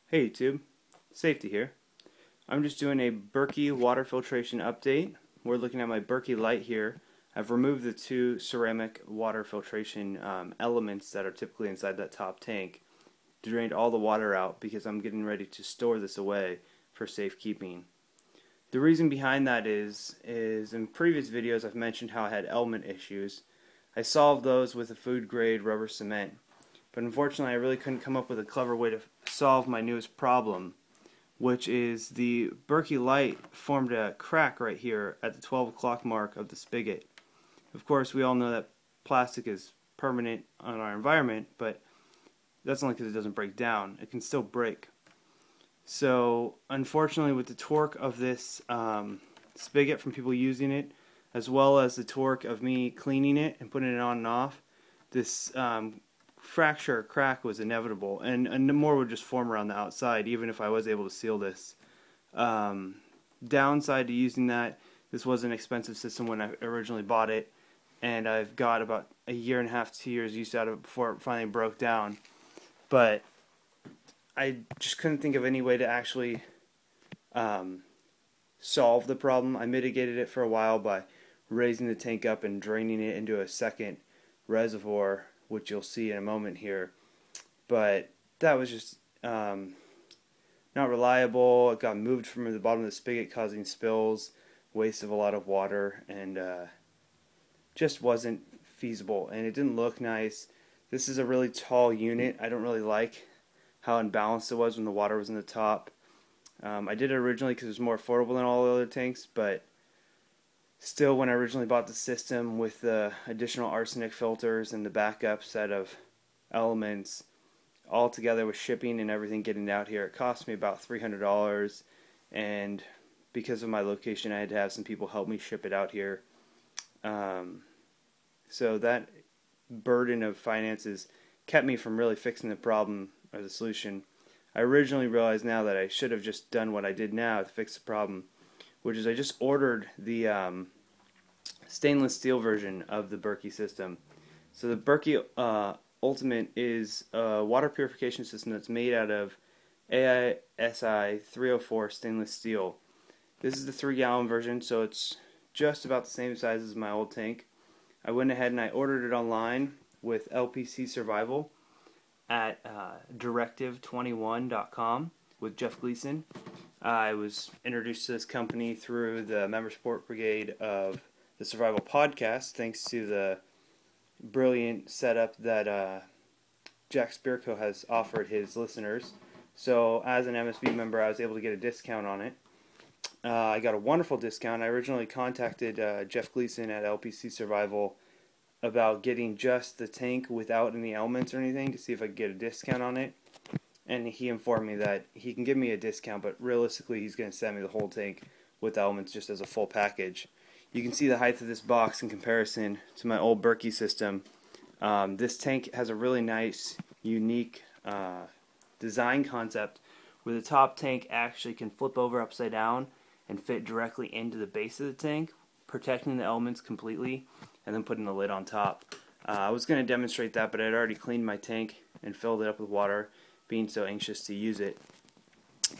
Hey YouTube, Safety here. I'm just doing a Berkey water filtration update. We're looking at my Berkey Light here. I've removed the two ceramic water filtration elements that are typically inside that top tank. Drained all the water out because I'm getting ready to store this away for safekeeping. The reason behind that is in previous videos I've mentioned how I had element issues. I solved those with a food grade rubber cement. But unfortunately, I really couldn't come up with a clever way to solve my newest problem, which is the Berkey Light formed a crack right here at the 12 o'clock mark of the spigot. Of course, we all know that plastic is permanent on our environment, but that's only because it doesn't break down. It can still break. So, unfortunately, with the torque of this spigot from people using it, as well as the torque of me cleaning it and putting it on and off, this fracture or crack was inevitable, and more would just form around the outside even if I was able to seal this. Downside to using that, this was an expensive system when I originally bought it, and I've got about a year and a half, 2 years used out of it before it finally broke down. But I just couldn't think of any way to actually solve the problem. I mitigated it for a while by raising the tank up and draining it into a second reservoir, which you'll see in a moment here. But that was just not reliable. It got moved from the bottom of the spigot, causing spills, waste of a lot of water, and just wasn't feasible. And it didn't look nice. This is a really tall unit. I don't really like how unbalanced it was when the water was in the top. I did it originally because it was more affordable than all the other tanks, but still, when I originally bought the system with the additional arsenic filters and the backup set of elements, all together with shipping and everything getting out here, it cost me about $300, and because of my location I had to have some people help me ship it out here. So that burden of finances kept me from really fixing the problem or the solution. I originally realized now that I should have just done what I did now to fix the problem, which is I just ordered the stainless steel version of the Berkey system. So the Berkey Ultimate is a water purification system that's made out of AISI 304 stainless steel. This is the 3-gallon version, so it's just about the same size as my old tank. I went ahead and I ordered it online with LPC Survival at directive21.com with Jeff Gleason. I was introduced to this company through the Member Support Brigade of the Survival Podcast, thanks to the brilliant setup that Jack Spirko has offered his listeners. So as an MSB member, I was able to get a discount on it. I got a wonderful discount. I originally contacted Jeff Gleason at LPC Survival about getting just the tank without any elements or anything to see if I could get a discount on it. And he informed me that he can give me a discount, but realistically he's going to send me the whole tank with elements just as a full package. You can see the height of this box in comparison to my old Berkey system. This tank has a really nice, unique design concept where the top tank actually can flip over upside down and fit directly into the base of the tank, protecting the elements completely, and then putting the lid on top. I was going to demonstrate that, but I had already cleaned my tank and filled it up with water, being so anxious to use it.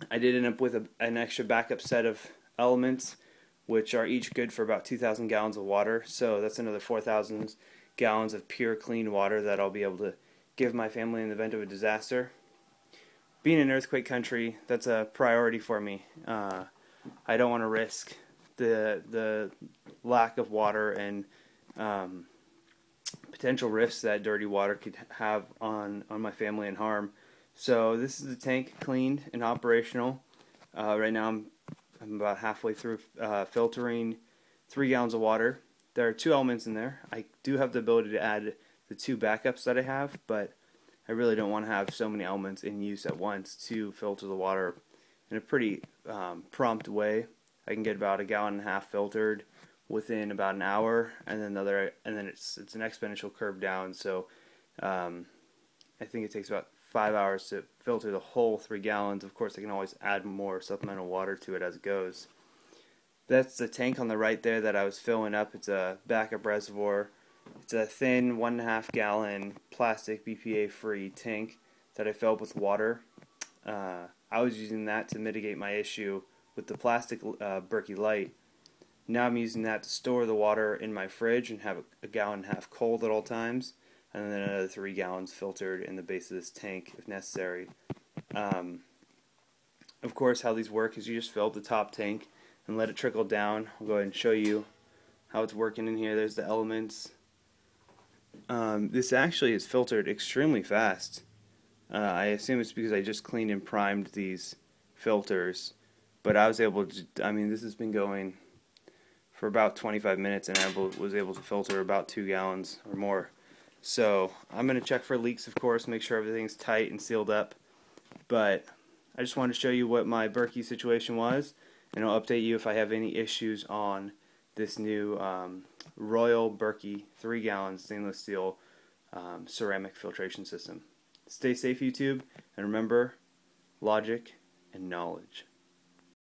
I did end up with an extra backup set of elements, which are each good for about 2,000 gallons of water, so that's another 4,000 gallons of pure, clean water that I'll be able to give my family in the event of a disaster. Being in earthquake country, that's a priority for me. I don't want to risk the lack of water and potential risks that dirty water could have on my family and harm. So this is the tank cleaned and operational. Right now I'm about halfway through filtering 3 gallons of water. There are 2 elements in there. I do have the ability to add the 2 backups that I have, but I really don't want to have so many elements in use at once to filter the water in a pretty prompt way. I can get about 1.5 gallons filtered within about an hour, and then it's an exponential curve down. So I think it takes about 5 hours to filter the whole 3 gallons. Of course, I can always add more supplemental water to it as it goes. That's the tank on the right there that I was filling up. It's a backup reservoir. It's a thin 1.5 gallon plastic BPA free tank that I filled with water. I was using that to mitigate my issue with the plastic Berkey Light. Now I'm using that to store the water in my fridge and have a gallon and a half cold at all times, and then another 3 gallons filtered in the base of this tank if necessary. Of course, how these work is you just fill up the top tank and let it trickle down. I'll go ahead and show you how it's working in here. There's the elements. This actually is filtered extremely fast. I assume it's because I just cleaned and primed these filters, but I was able to, this has been going for about 25 minutes and I was able to filter about 2 gallons or more. So I'm going to check for leaks, of course, make sure everything's tight and sealed up, but I just wanted to show you what my Berkey situation was, and I'll update you if I have any issues on this new Royal Berkey 3-gallon stainless steel ceramic filtration system. Stay safe, YouTube, and remember, logic and knowledge.